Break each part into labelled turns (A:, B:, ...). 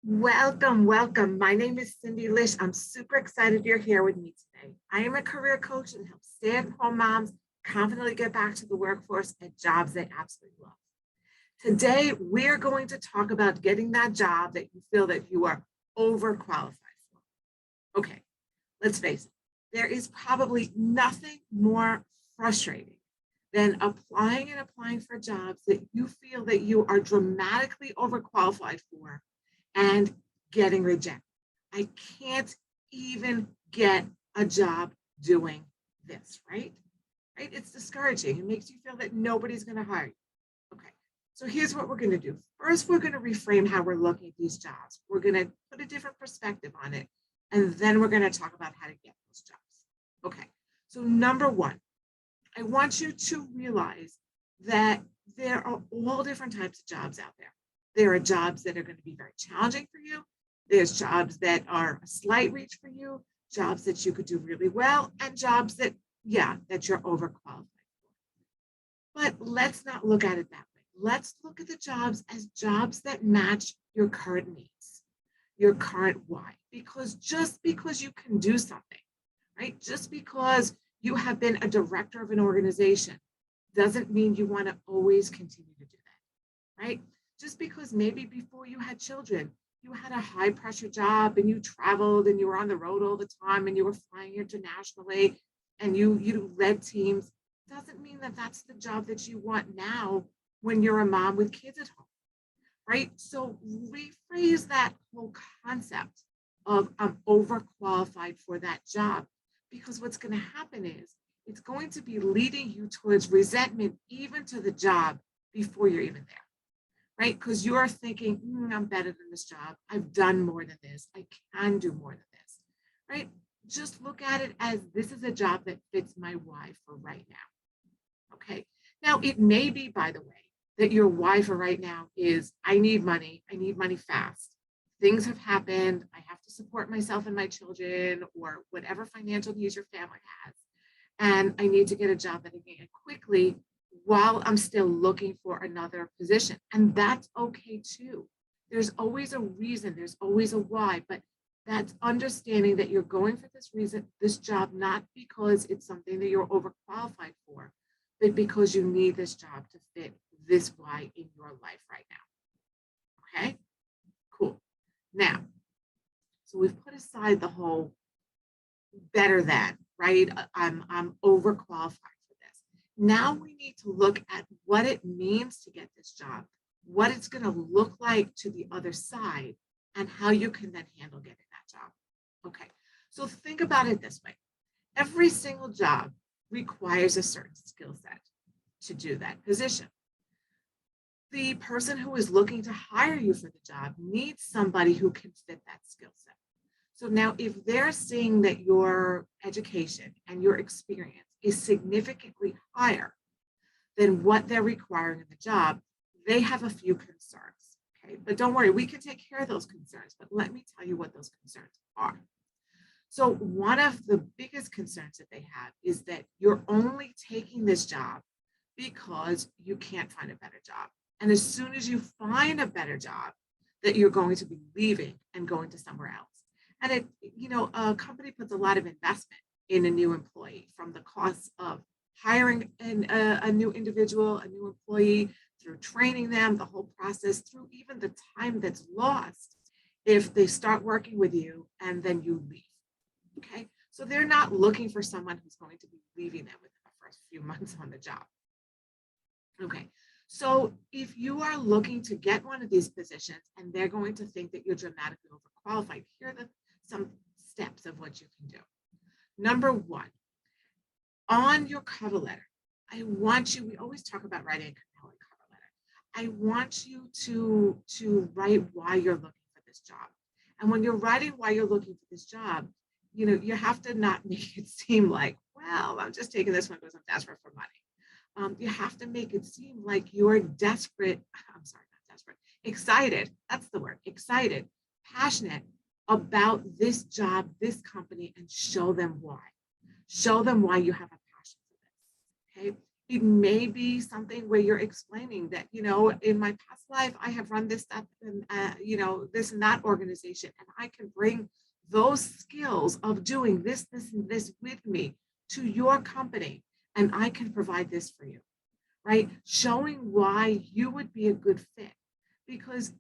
A: Welcome, welcome. My name is Cindy Lish. I'm super excited you're here with me today. I am a career coach and help stay-at-home moms confidently get back to the workforce at jobs they absolutely love. Today, we're going to talk about getting that job that you feel that you are overqualified for. Okay, let's face it. There is probably nothing more frustrating than applying and applying for jobs that you feel that you are dramatically overqualified for and getting rejected. I can't even get a job doing this, right? Right? It's discouraging. It makes you feel that nobody's going to hire you. Okay. So here's what we're going to do. First, we're going to reframe how we're looking at these jobs. We're going to put a different perspective on it. And then we're going to talk about how to get those jobs. Okay. So number one, I want you to realize that there are all different types of jobs out there. There are jobs that are going to be very challenging for you. There's jobs that are a slight reach for you, jobs that you could do really well, and jobs that, that you're overqualified for. But let's not look at it that way. Let's look at the jobs as jobs that match your current needs, your current why. Because just because you can do something, right? Just because you have been a director of an organization doesn't mean you want to always continue to do that, right? Just because maybe before you had children, you had a high pressure job and you traveled and you were on the road all the time and you were flying internationally and you led teams, doesn't mean that that's the job that you want now when you're a mom with kids at home, right? So rephrase that whole concept of I'm overqualified for that job, because what's going to happen is it's going to be leading you towards resentment even to the job before you're even there. Right? Because you're thinking, I'm better than this job. I've done more than this. I can do more than this, right? Just look at it as this is a job that fits my why for right now. Okay. Now, it may be, by the way, that your why for right now is I need money. I need money fast. Things have happened. I have to support myself and my children or whatever financial needs your family has. And I need to get a job that I can get quickly while I'm still looking for another position. And that's okay too. There's always a reason, there's always a why, but that's understanding that you're going for this reason, this job, not because it's something that you're overqualified for, but because you need this job to fit this why in your life right now. Okay, cool. Now, so we've put aside the whole better than, right? I'm overqualified. Now we need to look at what it means to get this job, what it's going to look like to the other side, and how you can then handle getting that job. Okay, so think about it this way. Every single job requires a certain skill set to do that position. The person who is looking to hire you for the job needs somebody who can fit that skill set. So now if they're seeing that your education and your experience is significantly higher than what they're requiring in the job, they have a few concerns. Okay, but don't worry, we can take care of those concerns. But let me tell you what those concerns are. So one of the biggest concerns that they have is that you're only taking this job because you can't find a better job. And as soon as you find a better job, that you're going to be leaving and going to somewhere else. And a company puts a lot of investment in a new employee, from the cost of hiring a new individual, a new employee, through training them, the whole process, through even the time that's lost if they start working with you and then you leave. Okay, so they're not looking for someone who's going to be leaving them within the first few months on the job. Okay, so if you are looking to get one of these positions and they're going to think that you're dramatically overqualified, here are some steps of what you can do. Number one, on your cover letter, I want you, we always talk about writing a compelling cover letter. I want you to write why you're looking for this job. And when you're writing why you're looking for this job, you have to not make it seem like, well, I'm just taking this one because I'm desperate for money. You have to make it seem like you're desperate, I'm sorry, not desperate, excited, that's the word, excited, passionate about this job, this company, and show them why. Show them why you have a passion for this, okay? It may be something where you're explaining that, in my past life, I have run this, that, and, this and that organization, and I can bring those skills of doing this, and this with me to your company, and I can provide this for you, right? Showing why you would be a good fit because,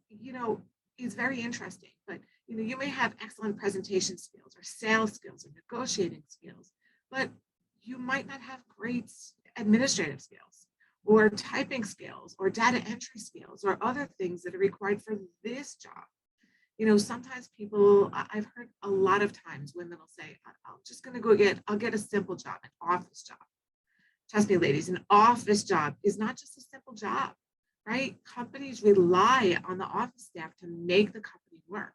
A: it's very interesting, but, you may have excellent presentation skills or sales skills or negotiating skills, but you might not have great administrative skills or typing skills or data entry skills or other things that are required for this job. Sometimes people, I've heard a lot of times women will say, I'm just going to I'll get a simple job, an office job. Trust me, ladies, an office job is not just a simple job, right? Companies rely on the office staff to make the company work.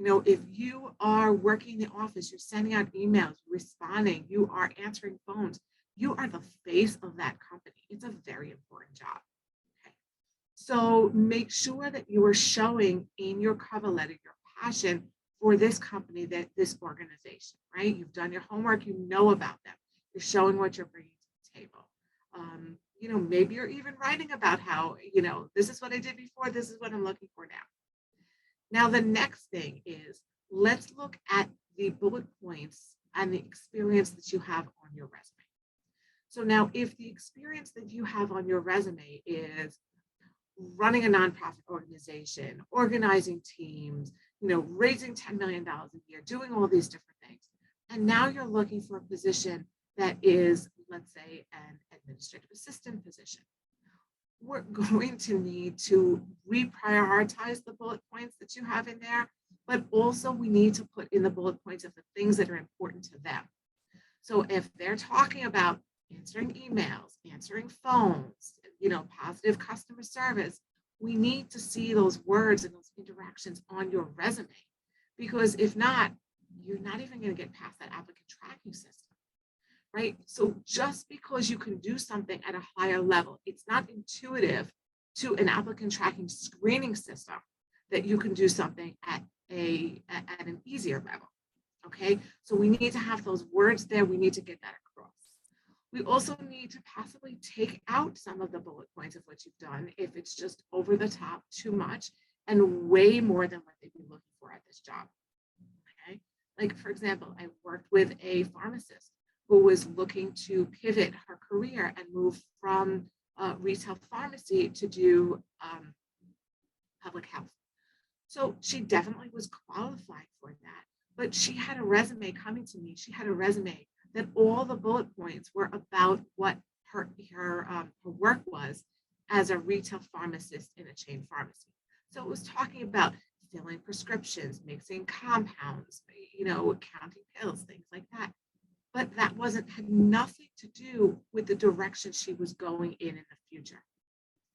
A: If you are working in the office, you're sending out emails, responding, you are answering phones, you are the face of that company. It's a very important job. Okay. So make sure that you are showing in your cover letter your passion for this company, this organization, right? You've done your homework, you know about them. You're showing what you're bringing to the table. Maybe you're even writing about how, this is what I did before, this is what I'm looking for now. Now, the next thing is let's look at the bullet points and the experience that you have on your resume. So now, if the experience that you have on your resume is running a nonprofit organization, organizing teams, raising $10 million a year, doing all these different things, and now you're looking for a position that is, let's say, an administrative assistant position, we're going to need to reprioritize the bullet points that you have in there, but also we need to put in the bullet points of the things that are important to them. So if they're talking about answering emails, answering phones, positive customer service, we need to see those words and those interactions on your resume, because if not, you're not even going to get past that applicant tracking system. Right? So just because you can do something at a higher level, it's not intuitive to an applicant tracking screening system that you can do something at an easier level. Okay, so we need to have those words there. We need to get that across. We also need to possibly take out some of the bullet points of what you've done if it's just over the top, too much, and way more than what they'd be looking for at this job. Okay, like for example, I worked with a pharmacist who was looking to pivot her career and move from retail pharmacy to do public health. So she definitely was qualified for that, but she had a resume coming to me. She had a resume that all the bullet points were about what her work was as a retail pharmacist in a chain pharmacy. So it was talking about filling prescriptions, mixing compounds, counting pills, things like that. But that had nothing to do with the direction she was going in the future.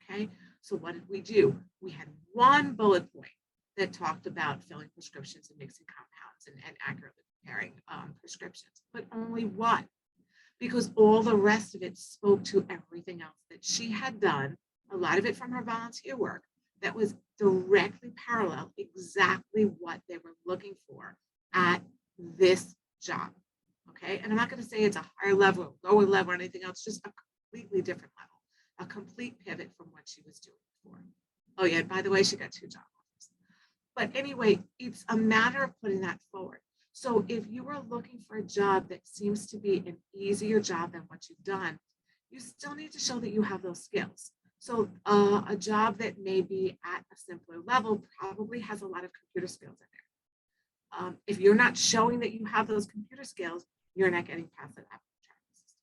A: Okay, so what did we do? We had one bullet point that talked about filling prescriptions and mixing compounds and accurately preparing prescriptions, but only one, because all the rest of it spoke to everything else that she had done, a lot of it from her volunteer work, that was directly parallel, exactly what they were looking for at this job. Okay, and I'm not going to say it's a higher level, lower level, or anything else, just a completely different level, a complete pivot from what she was doing before. Oh yeah, by the way, she got 2 job offers. But anyway, it's a matter of putting that forward. So if you are looking for a job that seems to be an easier job than what you've done, you still need to show that you have those skills. So a job that may be at a simpler level probably has a lot of computer skills in there. If you're not showing that you have those computer skills, you're not getting past that applicant tracking system.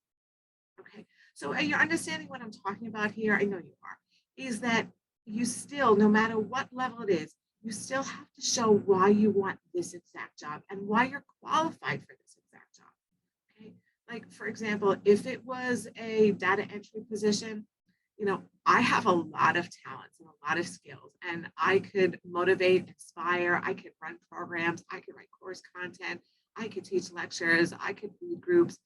A: Okay, so you're understanding what I'm talking about here, I know you are, is that you still, no matter what level it is, you still have to show why you want this exact job and why you're qualified for this exact job. Okay, like for example, if it was a data entry position, I have a lot of talents and a lot of skills, and I could motivate, inspire, I could run programs, I could write course content, I could teach lectures, I could lead groups.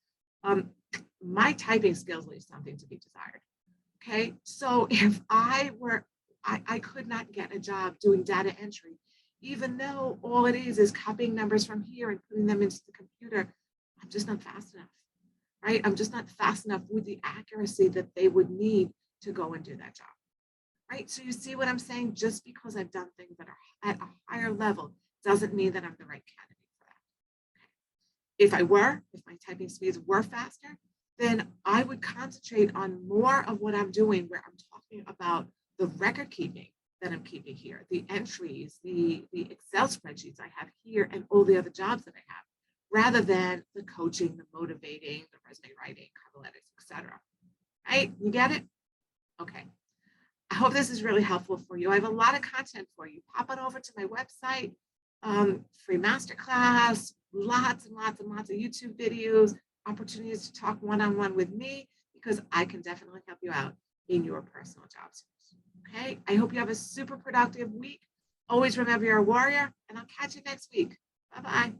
A: My typing skills leave something to be desired. Okay, so if I could not get a job doing data entry, even though all it is copying numbers from here and putting them into the computer. I'm just not fast enough. right? I'm just not fast enough with the accuracy that they would need to go and do that job, right? So you see what I'm saying? Just because I've done things that are at a higher level doesn't mean that I'm the right candidate for that. If my typing speeds were faster, then I would concentrate on more of what I'm doing, where I'm talking about the record keeping that I'm keeping here, the entries, the Excel spreadsheets I have here, and all the other jobs that I have, rather than the coaching, the motivating, the resume writing, cover letters, etc. Right? You get it? Okay. I hope this is really helpful for you. I have a lot of content for you. Pop it over to my website, free masterclass, lots and lots and lots of YouTube videos, opportunities to talk one-on-one with me, because I can definitely help you out in your personal job search. Okay, I hope you have a super productive week. Always remember you're a warrior, and I'll catch you next week. Bye-bye.